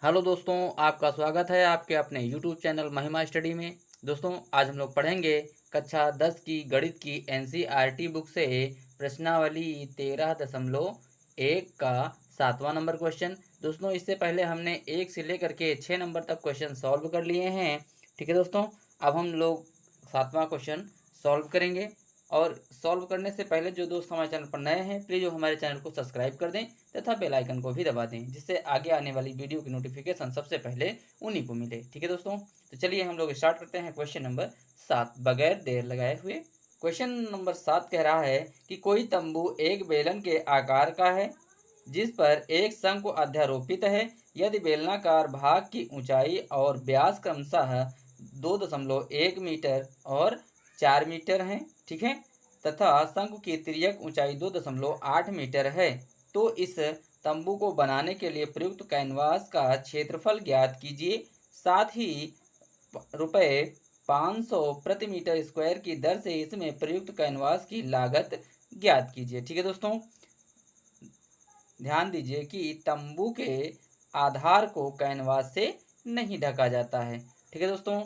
Hello दोस्तों, आपका स्वागत है आपके अपने यूट्यूब चैनल महिमा स्टडी में। दोस्तों, आज हम लोग पढ़ेंगे कक्षा 10 की गणित की एनसीईआरटी बुक से प्रश्नावली 13.1 का 7वां नंबर क्वेश्चन। दोस्तों, इससे पहले हमने 1 से लेकर के 6 नंबर तक क्वेश्चन सॉल्व कर लिए हैं। ठीक है दोस्तों, अब हम लोग 7वां क्वेश्चन सॉल्व करेंगे। और सॉल्व करने से पहले जो दोस्त हमारे चैनल पर नए हैं, प्लीज़ वो हमारे चैनल को सब्सक्राइब कर दें तथा बेल आइकन को भी दबा दें, जिससे आगे आने वाली वीडियो की नोटिफिकेशन सबसे पहले उन्हीं को मिले। ठीक है दोस्तों, तो चलिए हम लोग स्टार्ट करते हैं क्वेश्चन नंबर 7 बगैर देर लगाए हुए। क्वेश्चन नंबर 7 कह रहा है कि कोई तंबू एक बेलन के आकार का है जिस पर एक शंकु अध्यारोपित है। यदि बेलनाकार भाग की ऊंचाई और व्यास क्रमशः 2.1 मीटर और 4 मीटर है, ठीक है, तथा शंकु की तिर्यक ऊंचाई 2.8 मीटर है, तो इस तंबू को बनाने के लिए प्रयुक्त कैनवास का क्षेत्रफल ज्ञात कीजिए। साथ ही रुपये 500 प्रति मीटर स्क्वायर की दर से इसमें प्रयुक्त कैनवास की लागत ज्ञात कीजिए। ठीक है दोस्तों, ध्यान दीजिए कि तंबू के आधार को कैनवास से नहीं ढका जाता है। ठीक है दोस्तों,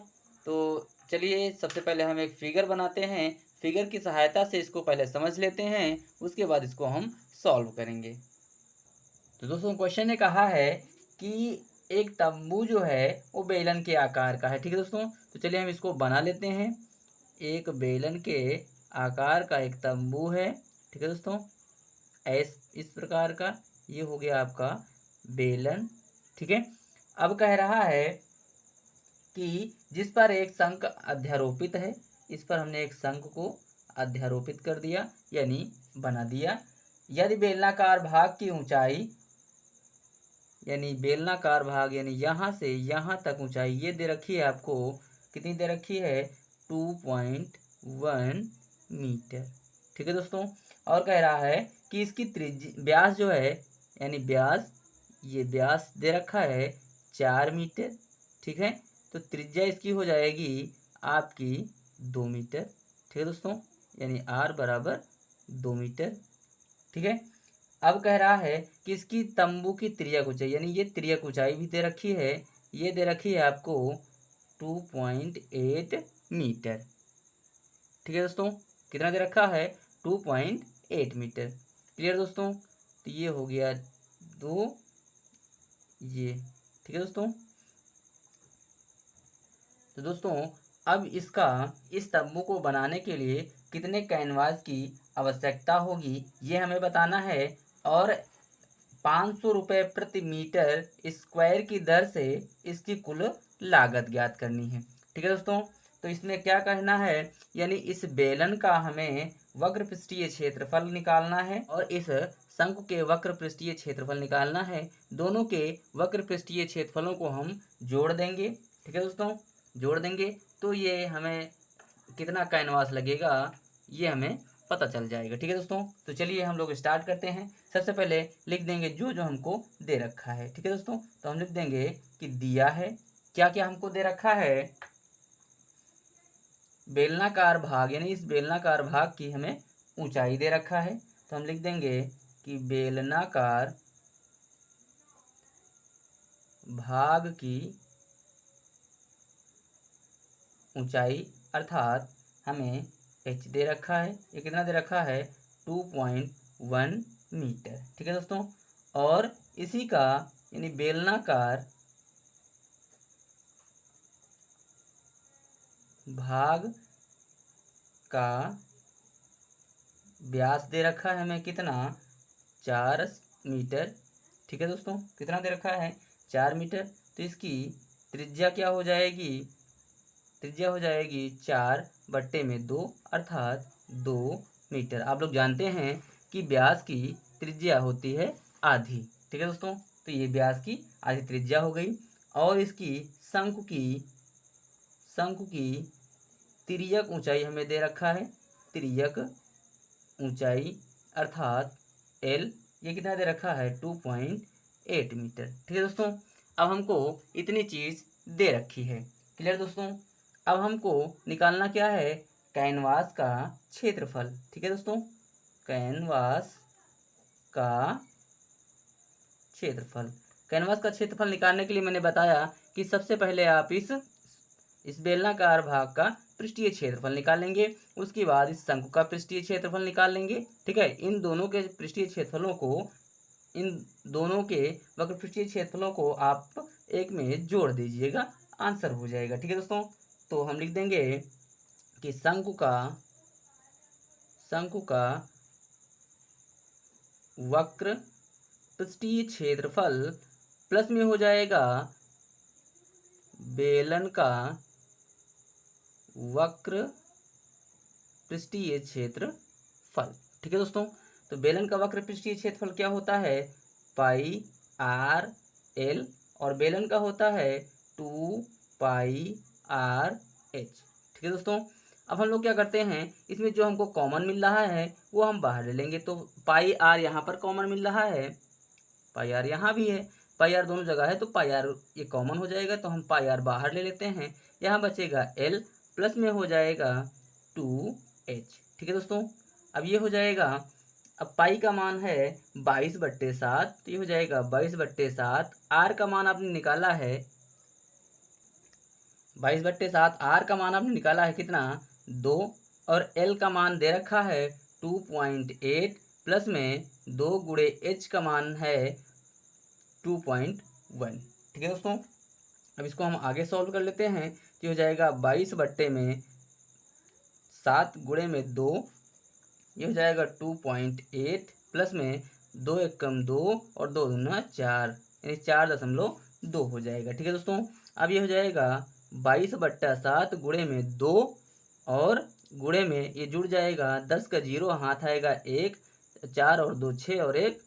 तो चलिए सबसे पहले हम एक फिगर बनाते हैं। फिगर की सहायता से इसको पहले समझ लेते हैं, उसके बाद इसको हम सॉल्व करेंगे। तो दोस्तों, क्वेश्चन ने कहा है कि एक तंबू जो है वो बेलन के आकार का है। ठीक है दोस्तों, तो चलिए हम इसको बना लेते हैं। एक बेलन के आकार का एक तंबू है। ठीक है दोस्तों, इस प्रकार का ये हो गया आपका बेलन। ठीक है, अब कह रहा है कि जिस पर एक शंख अध्यारोपित है, इस पर हमने एक शंख को अध्यारोपित कर दिया यानी बना दिया। यदि बेलनाकार भाग की ऊंचाई यानी बेलनाकार भाग यानी यहाँ से यहाँ तक ऊंचाई ये दे रखी है आपको, कितनी दे रखी है 2.1 मीटर। ठीक है दोस्तों, और कह रहा है कि इसकी व्यास जो है यानी व्यास, ये व्यास दे रखा है 4 मीटर। ठीक है, तो त्रिज्या इसकी हो जाएगी आपकी 2 मीटर। ठीक है दोस्तों, यानी आर बराबर 2 मीटर। ठीक है, अब कह रहा है कि इसकी तंबू की तिर्यक ऊंचाई यानी ये तिर्यक ऊंचाई भी दे रखी है, ये दे रखी है आपको 2.8 मीटर। ठीक है दोस्तों, कितना दे रखा है 2.8 मीटर। क्लियर दोस्तों, तो ये हो गया 2 ये। ठीक है दोस्तों, तो दोस्तों अब इस तंबू को बनाने के लिए कितने कैनवास की आवश्यकता होगी ये हमें बताना है, और 500 रुपये प्रति मीटर स्क्वायर की दर से इसकी कुल लागत ज्ञात करनी है। ठीक है दोस्तों, तो इसमें क्या कहना है, यानी इस बेलन का हमें वक्र पृष्ठीय क्षेत्रफल निकालना है और इस शंकु के वक्र पृष्ठीय क्षेत्रफल निकालना है। दोनों के वक्र पृष्ठीय क्षेत्रफलों को हम जोड़ देंगे। ठीक है दोस्तों, जोड़ देंगे तो ये हमें कितना कैनवास लगेगा ये हमें पता चल जाएगा। ठीक है दोस्तों, तो चलिए हम लोग स्टार्ट करते हैं। सबसे पहले लिख देंगे जो जो हमको दे रखा है। ठीक है दोस्तों, तो हम लिख देंगे कि दिया है क्या क्या हमको दे रखा है, बेलनाकार भाग यानी इस बेलनाकार भाग की हमें ऊंचाई दे रखा है, तो हम लिख देंगे कि बेलनाकार भाग की ऊंचाई अर्थात हमें एच दे रखा है, ये कितना दे रखा है 2.1 मीटर। ठीक है दोस्तों, और इसी का यानी बेलनाकार भाग का व्यास दे रखा है हमें कितना 4 मीटर। ठीक है दोस्तों, कितना दे रखा है 4 मीटर, तो इसकी त्रिज्या क्या हो जाएगी, त्रिज्या हो जाएगी 4/2 अर्थात 2 मीटर। आप लोग जानते हैं कि व्यास की त्रिज्या होती है आधी। ठीक है दोस्तों, तो ये व्यास की आधी त्रिज्या हो गई, और इसकी शंकु की तिर्यक ऊंचाई हमें दे रखा है, तिर्यक ऊंचाई अर्थात एल, ये कितना दे रखा है 2.8 मीटर। ठीक है दोस्तों, अब हमको इतनी चीज दे रखी है। क्लियर दोस्तों, अब हमको निकालना क्या है, कैनवास का क्षेत्रफल। ठीक है दोस्तों, कैनवास का क्षेत्रफल। कैनवास का क्षेत्रफल निकालने के लिए मैंने बताया कि सबसे पहले आप इस बेलनाकार भाग का पृष्ठीय क्षेत्रफल निकालेंगे, उसके बाद इस शंकु का पृष्ठीय क्षेत्रफल निकाल लेंगे। ठीक है, इन दोनों के पृष्ठीय क्षेत्रफलों को, इन दोनों के वक्र पृष्ठीय क्षेत्रफलों को आप एक में जोड़ दीजिएगा, आंसर हो जाएगा। ठीक है दोस्तों, तो हम लिख देंगे कि शंकु का वक्र पृष्ठीय क्षेत्रफल प्लस में हो जाएगा बेलन का वक्र पृष्ठीय क्षेत्रफल। ठीक है दोस्तों, तो बेलन का वक्र पृष्ठीय क्षेत्रफल क्या होता है, पाई आर एल, और बेलन का होता है 2 पाई आर एच। ठीक है दोस्तों, अब हम लोग क्या करते हैं, इसमें जो हमको कॉमन मिल रहा है वो हम बाहर ले लेंगे। तो पाई आर यहाँ पर कॉमन मिल रहा है, पाई आर यहाँ भी है, पाई आर दोनों जगह है, तो पाई आर ये कॉमन हो जाएगा, तो हम पाई आर बाहर ले लेते हैं। यहाँ बचेगा एल, प्लस में हो जाएगा 2h। ठीक है दोस्तों, अब ये हो जाएगा, अब पाई का मान है 22/7, तो ये हो जाएगा 22/7। आर का मान आपने निकाला है 22/7, आर का मान आपने निकाला है कितना, 2, और एल का मान दे रखा है 2.8, प्लस में 2 गुणे एच का मान है 2.1। ठीक है दोस्तों, अब इसको हम आगे सॉल्व कर लेते हैं, तो हो जाएगा 22/7 गुणे में 2, ये हो जाएगा 2.8, प्लस में 2 एकम 2 और 2 दूना 4, यानी 4.2 हो जाएगा। ठीक है दोस्तों, अब ये हो जाएगा 22/7 गुणे में 2, और गुणे में ये जुड़ जाएगा, 10 का 0 हाथ आएगा 1, 4 और 2 6, और 1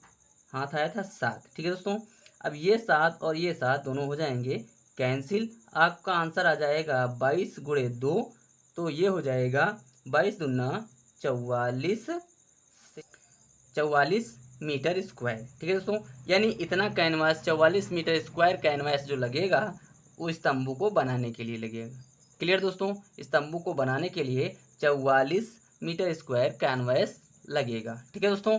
हाथ आया था 7। ठीक है दोस्तों, अब ये 7 और ये 7 दोनों हो जाएंगे कैंसिल, आपका आंसर आ जाएगा 22 गुणे 2, तो ये हो जाएगा 22 दूना 44 मीटर स्क्वायर। ठीक है दोस्तों, यानी इतना कैनवास 44 मीटर स्क्वायर कैनवास जो लगेगा वो इस तंबू को बनाने के लिए लगेगा। क्लियर दोस्तों, इस तंबू को बनाने के लिए 44 मीटर स्क्वायर कैनवास लगेगा। ठीक है दोस्तों,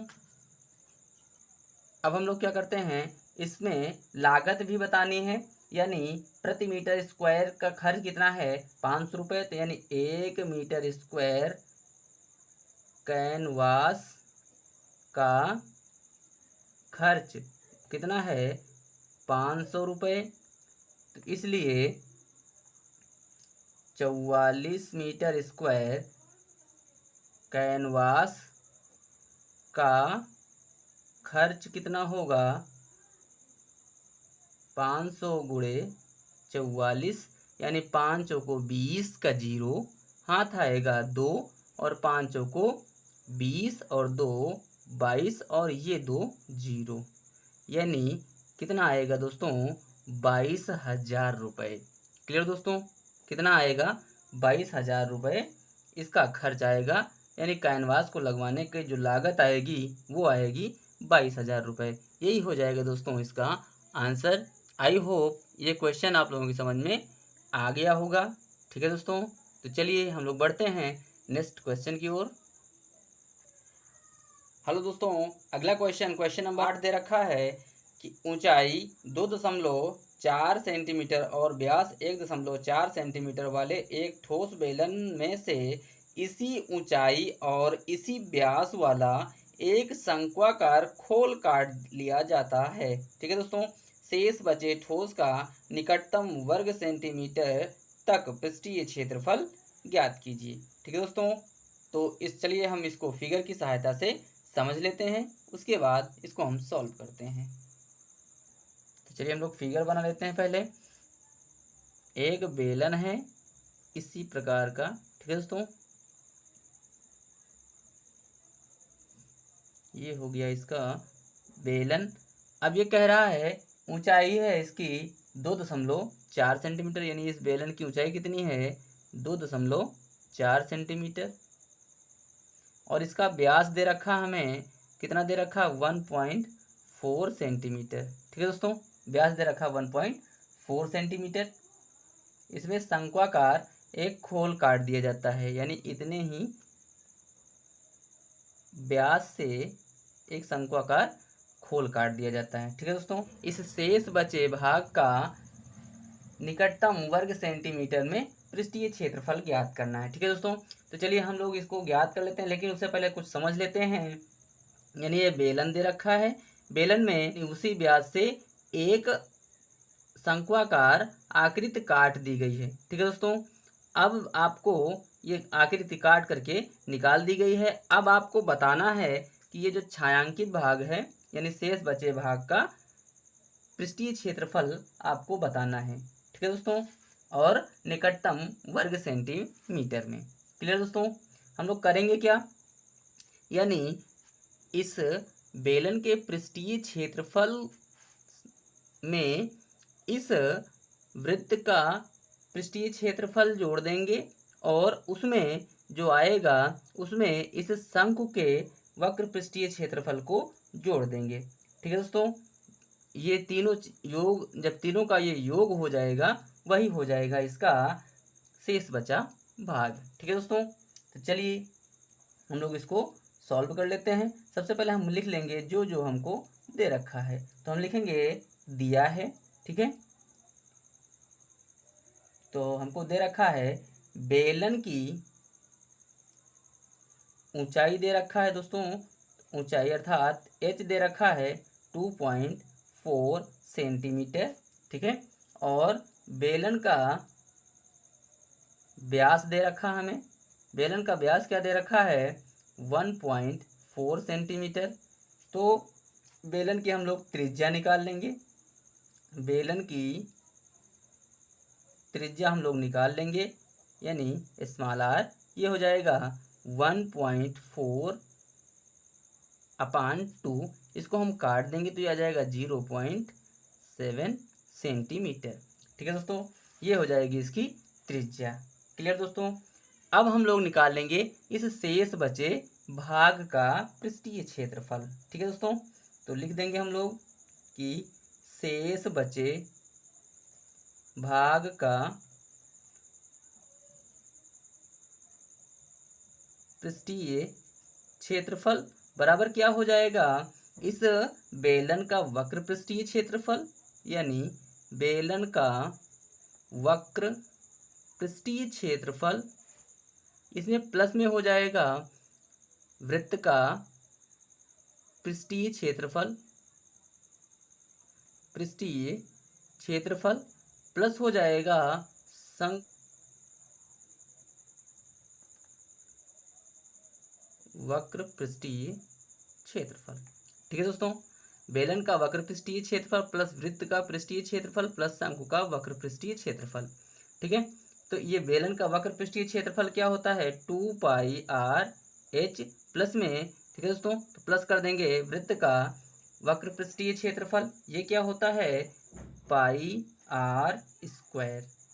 अब हम लोग क्या करते हैं, इसमें लागत भी बतानी है, यानी प्रति मीटर स्क्वायर का खर्च कितना है, 500 रुपये, तो यानी 1 मीटर स्क्वायर कैनवास का खर्च कितना है, 500 रुपये। तो इसलिए 44 मीटर स्क्वायर कैनवास का खर्च कितना होगा, 500 गुणे 44, यानी 5 को 20 का 0 हाथ आएगा 2, और 5 को 20 और 2 22, और ये 2 0, यानी कितना आएगा दोस्तों, 22,000 रुपये। क्लियर दोस्तों, कितना आएगा, 22,000 रुपये इसका खर्च आएगा, यानी कैनवास को लगवाने की जो लागत आएगी वो आएगी 22,000 रुपये। यही हो जाएगा दोस्तों इसका आंसर। आई होप ये क्वेश्चन आप लोगों की समझ में आ गया होगा। ठीक है दोस्तों, तो चलिए हम लोग बढ़ते हैं नेक्स्ट क्वेश्चन की ओर। हेलो दोस्तों, अगला क्वेश्चन नंबर 8 दे रखा है कि ऊंचाई 2.4 सेंटीमीटर और व्यास 1.4 सेंटीमीटर वाले एक ठोस बेलन में से इसी ऊंचाई और इसी व्यास वाला एक शंक्वाकार खोल काट लिया जाता है। ठीक है दोस्तों, शेष बचे ठोस का निकटतम वर्ग सेंटीमीटर तक पृष्ठीय क्षेत्रफल ज्ञात कीजिए। ठीक है दोस्तों, तो चलिए हम इसको फिगर की सहायता से समझ लेते हैं, उसके बाद इसको हम सॉल्व करते हैं। तो चलिए हम लोग फिगर बना लेते हैं। पहले एक बेलन है इसी प्रकार का। ठीक है दोस्तों, ये हो गया इसका बेलन। अब ये कह रहा है ऊंचाई है इसकी 2.4 सेंटीमीटर, यानी इस बेलन की ऊंचाई कितनी है, 2.4 सेंटीमीटर, और इसका व्यास दे रखा हमें कितना दे रखा, 1.4 सेंटीमीटर। ठीक है दोस्तों, व्यास दे रखा 1.4 सेंटीमीटर। इसमें शंक्वाकार एक खोल काट दिया जाता है, यानी इतने ही व्यास से एक शंक्वाकार खोल काट दिया जाता है। ठीक है दोस्तों, इस शेष बचे भाग का निकटतम वर्ग सेंटीमीटर में पृष्ठीय क्षेत्रफल ज्ञात करना है। ठीक है दोस्तों, तो चलिए हम लोग इसको ज्ञात कर लेते हैं, लेकिन उससे पहले कुछ समझ लेते हैं। यानी ये बेलन दे रखा है, बेलन में उसी व्यास से एक शंक्वाकार आकृति काट दी गई है। ठीक है दोस्तों, अब आपको ये आकृति काट करके निकाल दी गई है। अब आपको बताना है कि ये जो छायांकित भाग है यानी शेष बचे भाग का पृष्ठीय क्षेत्रफल आपको बताना है। ठीक है दोस्तों, और निकटतम वर्ग सेंटीमीटर में। क्लियर दोस्तों, हम लोग करेंगे क्या, यानी इस बेलन के पृष्ठीय क्षेत्रफल में इस वृत्त का पृष्ठीय क्षेत्रफल जोड़ देंगे और उसमें जो आएगा उसमें इस शंकु के वक्र पृष्ठीय क्षेत्रफल को जोड़ देंगे। ठीक है दोस्तों, ये तीनों योग, जब तीनों का ये योग हो जाएगा वही हो जाएगा इसका शेष बचा भाग। ठीक है दोस्तों, तो चलिए हम लोग इसको सॉल्व कर लेते हैं। सबसे पहले हम लिख लेंगे जो जो हमको दे रखा है, तो हम लिखेंगे दिया है। ठीक है, तो हमको दे रखा है बेलन की ऊंचाई दे रखा है दोस्तों, ऊंचाई अर्थात h दे रखा है 2.4 सेंटीमीटर। ठीक है, और बेलन का व्यास दे रखा हमें, बेलन का व्यास क्या दे रखा है 1.4 सेंटीमीटर। तो बेलन की हम लोग त्रिज्या निकाल लेंगे, बेलन की त्रिज्या हम लोग निकाल लेंगे, यानी स्मॉल आर, ये हो जाएगा 1.4 अपान 2, इसको हम काट देंगे तो ये आ जाएगा 0.7 सेंटीमीटर। ठीक है दोस्तों, ये हो जाएगी इसकी त्रिज्या। क्लियर दोस्तों, अब हम लोग निकाल लेंगे इस शेष बचे भाग का पृष्ठीय क्षेत्रफल। ठीक है दोस्तों, तो लिख देंगे हम लोग कि शेष बचे भाग का पृष्ठीय क्षेत्रफल बराबर क्या हो जाएगा, इस बेलन का वक्र पृष्ठीय क्षेत्रफल, यानी बेलन का वक्र पृष्ठीय क्षेत्रफल, इसमें प्लस में हो जाएगा वृत्त का पृष्ठीय क्षेत्रफल, पृष्ठीय क्षेत्रफल प्लस हो जाएगा वक्र पृष्ठीय क्षेत्रफल। ठीक है दोस्तों, बेलन का वक्र पृष्ठीय क्षेत्रफल प्लस वृत्त का पृष्ठीय क्षेत्रफल प्लस शंकु का वक्र पृष्ठीय क्षेत्रफल। ठीक है, तो ये बेलन का वक्र पृष्ठीय क्षेत्रफल क्या होता है 2πr/h प्लस में। ठीक है दोस्तों, तो प्लस कर देंगे वृत्त का वक्र पृष्ठीय क्षेत्रफल, ये क्या होता है πr²।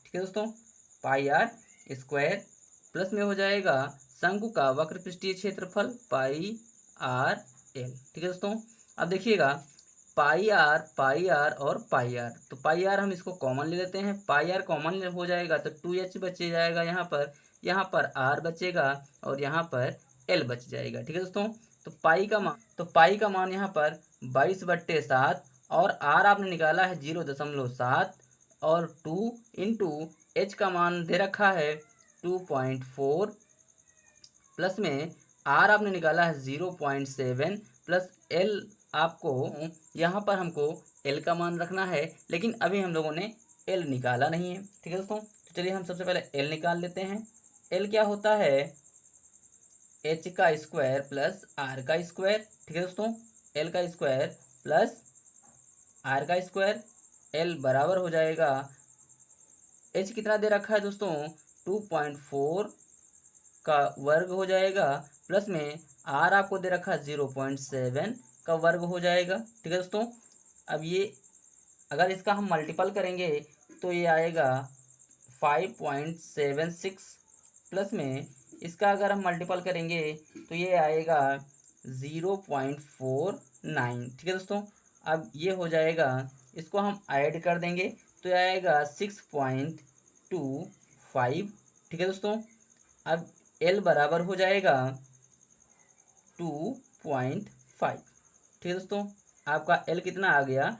ठीक है दोस्तों, πr² प्लस में हो जाएगा शंकु का वक्र पृष्ठीय क्षेत्रफल πr/l। ठीक है दोस्तों, अब देखिएगा πr और πr, तो πr हम इसको कॉमन ले लेते हैं, πr कॉमन हो जाएगा तो 2h बच जाएगा, यहाँ पर r बचेगा और यहाँ पर l बच जाएगा। ठीक है दोस्तों, तो पाई का मान यहाँ पर 22/7 और r आपने निकाला है 0.7 और 2 इंटू h का मान दे रखा है 2.4 प्लस में r आपने निकाला है 0.7 प्लस l आपको यहाँ पर हमको l का मान रखना है, लेकिन अभी हम लोगों ने l निकाला नहीं है। ठीक है दोस्तों, तो चलिए हम सबसे पहले l निकाल लेते हैं। l क्या होता है h का स्क्वायर प्लस r का स्क्वायर। ठीक है दोस्तों, l का स्क्वायर प्लस r का स्क्वायर, l बराबर हो जाएगा h कितना दे रखा है दोस्तों 2.4 का वर्ग हो जाएगा प्लस में r आपको दे रखा है 0.7 का वर्ग हो जाएगा। ठीक है दोस्तों, अब ये अगर इसका हम मल्टीपल करेंगे तो ये आएगा 5.76 प्लस में इसका अगर हम मल्टीपल करेंगे तो ये आएगा 0.49। ठीक है दोस्तों, अब ये हो जाएगा, इसको हम ऐड कर देंगे तो ये आएगा 6.25। ठीक है दोस्तों, अब l बराबर हो जाएगा 2.5। ठीक है दोस्तों, आपका एल कितना आ गया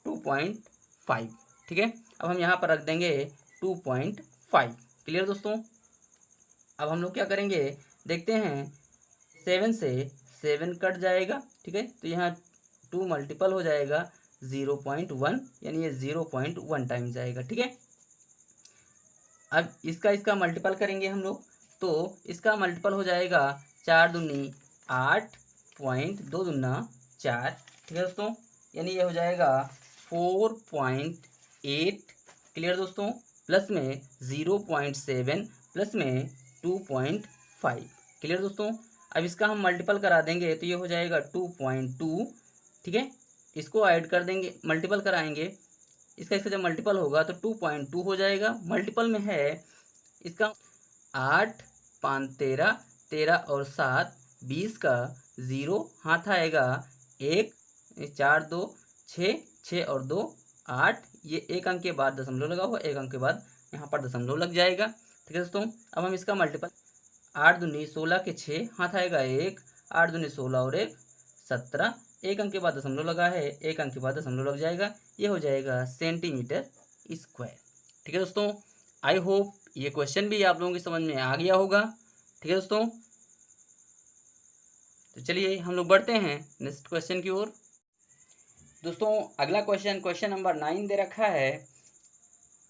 2.5। ठीक है, अब हम यहाँ पर रख देंगे 2.5। क्लियर दोस्तों। अब हम लोग क्या करेंगे, देखते हैं 7 से 7 कट जाएगा। ठीक है, तो यहाँ 2 मल्टीपल हो जाएगा 0.1, यानी ये 0.1 टाइम्स आएगा। ठीक है, अब इसका मल्टीपल करेंगे हम लोग, तो इसका मल्टीपल हो जाएगा 4 दूनी 8 पॉइंट 2 दूना 4। ठीक है दोस्तों, यानी ये हो जाएगा 4.8। क्लियर दोस्तों, प्लस में 0.7 प्लस में 2.5। क्लियर दोस्तों, अब इसका हम मल्टीपल करा देंगे तो ये हो जाएगा 2.2। ठीक है, इसको ऐड कर देंगे, मल्टीपल कराएंगे, इसका जब मल्टीपल होगा तो 2.2 हो जाएगा। मल्टीपल में है इसका 8 5 13, 13 और 7 20 का 0 हाथ आएगा 1, 4 2 6, 6 और 2 8, ये एक अंक के बाद दशमलव लगा हुआ, एक अंक के बाद यहाँ पर दशमलव लग जाएगा। ठीक है दोस्तों, अब हम इसका मल्टीपल 8 दूनी 16 के 6 हाथ आएगा 1, 8 दूनी 16 और 1 17, एक अंक के बाद दशमलव लगा है, एक अंक के बाद दशमलव लग जाएगा, ये हो जाएगा सेंटीमीटर स्क्वायर। ठीक है दोस्तों, आई होप ये क्वेश्चन भी आप लोगों की समझ में आ गया होगा। ठीक है दोस्तों, तो चलिए हम लोग बढ़ते हैं नेक्स्ट क्वेश्चन की ओर। दोस्तों अगला क्वेश्चन नंबर 9 दे रखा है,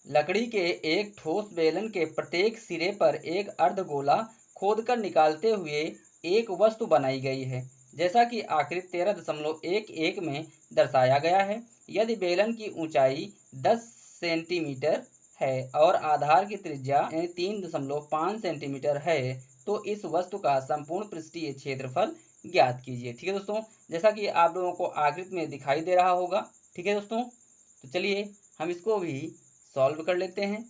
लकड़ी के एक ठोस बेलन के प्रत्येक सिरे पर एक अर्धगोला खोदकर निकालते हुए एक वस्तु बनाई गई है, जैसा कि आकृति 13.11 में दर्शाया गया है। यदि बेलन की ऊंचाई 10 सेंटीमीटर है और आधार की त्रिज्या 3.5 सेंटीमीटर है, तो इस वस्तु का संपूर्ण पृष्ठीय क्षेत्रफल ज्ञात कीजिए। ठीक है दोस्तों, जैसा कि आप लोगों को आकृति में दिखाई दे रहा होगा। ठीक है दोस्तों, तो चलिए हम इसको भी सॉल्व कर लेते हैं।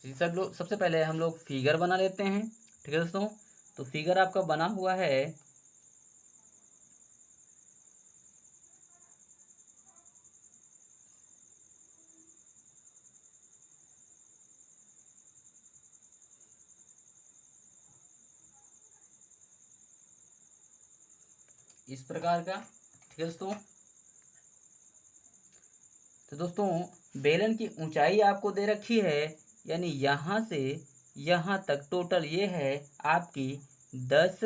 सबसे पहले हम लोग फिगर बना लेते हैं। ठीक है दोस्तों, तो फिगर आपका बना हुआ है इस प्रकार का। ठीक है दोस्तों, तो दोस्तों बेलन की ऊंचाई आपको दे रखी है, यानी यहाँ से यहाँ तक टोटल ये है आपकी 10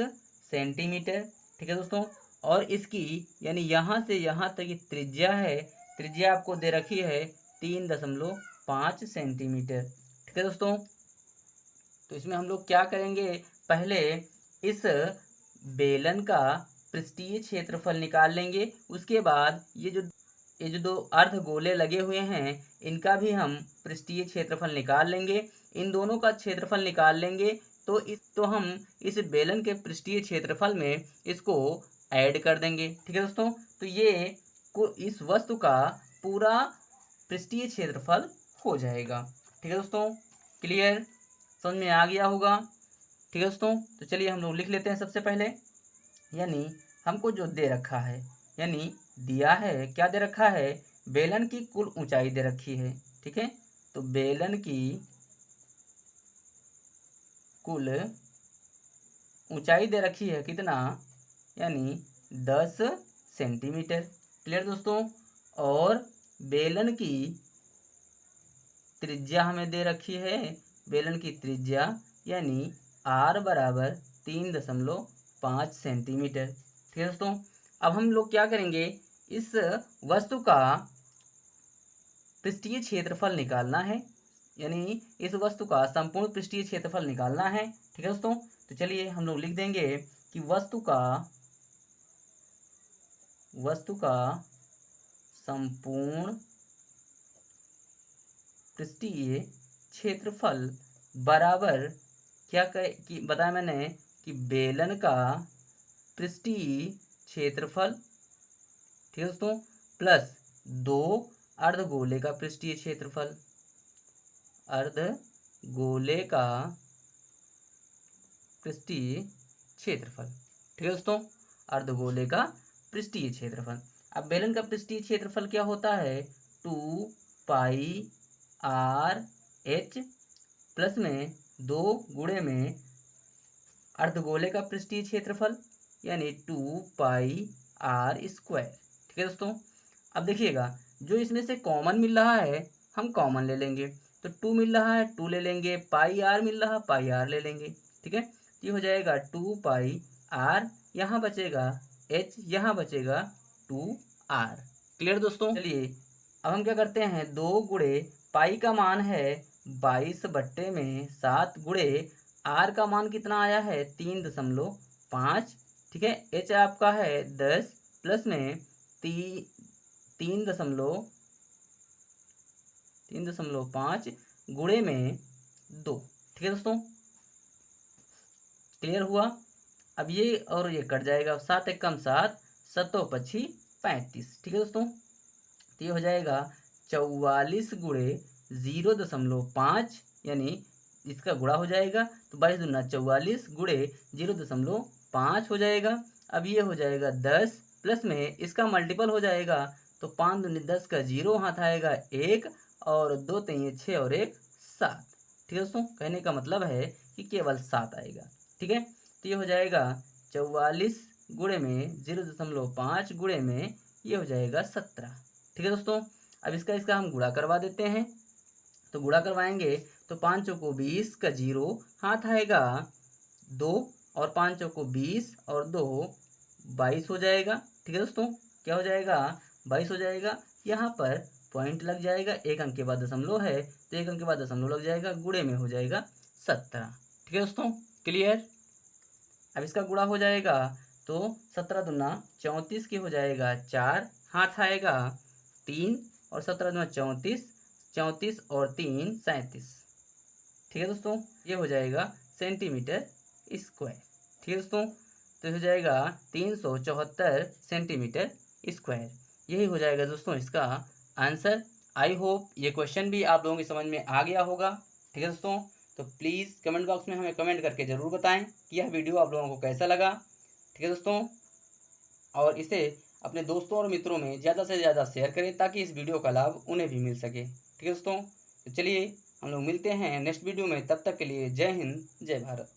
सेंटीमीटर। ठीक है दोस्तों, और इसकी यानी यहाँ से यहाँ तक की त्रिज्या है, त्रिज्या आपको दे रखी है 3.5 सेंटीमीटर। ठीक है दोस्तों, तो इसमें हम लोग क्या करेंगे, पहले इस बेलन का पृष्ठीय क्षेत्रफल निकाल लेंगे, उसके बाद ये जो दो अर्धगोले लगे हुए हैं इनका भी हम पृष्ठीय क्षेत्रफल निकाल लेंगे, इन दोनों का क्षेत्रफल निकाल लेंगे, तो हम इस बेलन के पृष्ठीय क्षेत्रफल में इसको ऐड कर देंगे। ठीक है दोस्तों, तो ये इस वस्तु का पूरा पृष्ठीय क्षेत्रफल हो जाएगा। ठीक है दोस्तों, क्लियर, समझ में आ गया होगा। ठीक है दोस्तों, तो चलिए हम लोग लिख लेते हैं सबसे पहले, यानी हमको जो दे रखा है, यानी दिया है क्या दे रखा है, बेलन की कुल ऊंचाई दे रखी है। ठीक है, तो बेलन की कुल ऊंचाई दे रखी है कितना, यानी 10 सेंटीमीटर। क्लियर दोस्तों, और बेलन की त्रिज्या हमें दे रखी है, बेलन की त्रिज्या यानी r बराबर 3.5 सेंटीमीटर। ठीक है दोस्तों, अब हम लोग क्या करेंगे, इस वस्तु का पृष्ठीय क्षेत्रफल निकालना है, यानी इस वस्तु का संपूर्ण पृष्ठीय क्षेत्रफल निकालना है। ठीक है दोस्तों, तो चलिए हम लोग लिख देंगे कि वस्तु का संपूर्ण पृष्ठीय क्षेत्रफल बराबर क्या कि बताया मैंने कि बेलन का पृष्ठीय क्षेत्रफल, ठीक है दोस्तों, प्लस 2 अर्धगोले का पृष्ठीय क्षेत्रफल, अर्धगोले का पृष्ठीय क्षेत्रफल। ठीक है दोस्तों, अर्धगोले का पृष्ठीय क्षेत्रफल। अब बेलन का पृष्ठीय क्षेत्रफल क्या होता है, 2 पाई आर एच प्लस में 2 गुणे में अर्धगोले का पृष्ठीय क्षेत्रफल यानी 2 पाई आर स्क्वायर। ठीक है दोस्तों। अब देखिएगा जो इसमें से कॉमन मिल रहा है हम कॉमन ले लेंगे, तो 2 मिल रहा है 2 ले लेंगे, पाई आर मिल रहा पाई आर ले लेंगे, ठीक है। तो ये हो जाएगा 2 पाई आर, यहाँ बचेगा एच, यहाँ बचेगा 2 आर। क्लियर दोस्तों। चलिए अब हम क्या करते हैं, 2 गुणे पाई का मान है 22/7 गुणे आर का मान कितना आया है 3.5, ठीक है। एच आपका है 10 प्लस में 3.5 गुणे में 2, ठीक है दोस्तों। क्लियर हुआ। अब ये और ये कट जाएगा, 7 एकम 7, 7 पच्छी 35, ठीक है दोस्तों। तो ये हो जाएगा 44 गुणे 0.5, यानी इसका गुणा हो जाएगा, तो 22 दूना 44 गुणे 0.5 हो जाएगा। अब ये हो जाएगा 10 प्लस में इसका मल्टीपल हो जाएगा, तो 5 दूनी 10 का 0 हाथ आएगा 1, और 2 3 6 और 1 7, ठीक है दोस्तों। कहने का मतलब है कि केवल 7 आएगा, ठीक है। तो ये हो जाएगा 44 गुणे में 0.5 गुणे में ये हो जाएगा 17, ठीक है दोस्तों। अब इसका हम गुणा करवा देते हैं, तो गुणा करवाएंगे तो 5 चौको 20 का 0 हाथ आएगा 2, और 5 चौको 20 और 2 22 हो जाएगा, ठीक है दोस्तों। क्या हो जाएगा 22 हो जाएगा। यहाँ पर पॉइंट लग जाएगा, 1 अंक के बाद दशमलव है तो 1 अंक के बाद दशमलव लग जाएगा, गुणे में हो जाएगा 17, ठीक है दोस्तों। क्लियर। अब इसका गुणा हो जाएगा तो 17 दूना 34 की हो जाएगा 4, हाथ आएगा 3, और 17 दूना 34, 34 और 3 37, ठीक है दोस्तों। ये हो जाएगा सेंटीमीटर स्क्वायर, ठीक है दोस्तों। तो हो जाएगा 374 सेंटीमीटर स्क्वायर। यही हो जाएगा दोस्तों इसका आंसर। आई होप ये क्वेश्चन भी आप लोगों की समझ में आ गया होगा, ठीक है दोस्तों। तो प्लीज़ कमेंट बॉक्स में हमें कमेंट करके ज़रूर बताएं कि यह वीडियो आप लोगों को कैसा लगा, ठीक है दोस्तों। और इसे अपने दोस्तों और मित्रों में ज़्यादा से ज़्यादा शेयर करें ताकि इस वीडियो का लाभ उन्हें भी मिल सके, ठीक है दोस्तों। तो चलिए हम लोग मिलते हैं नेक्स्ट वीडियो में, तब तक के लिए जय हिंद जय भारत।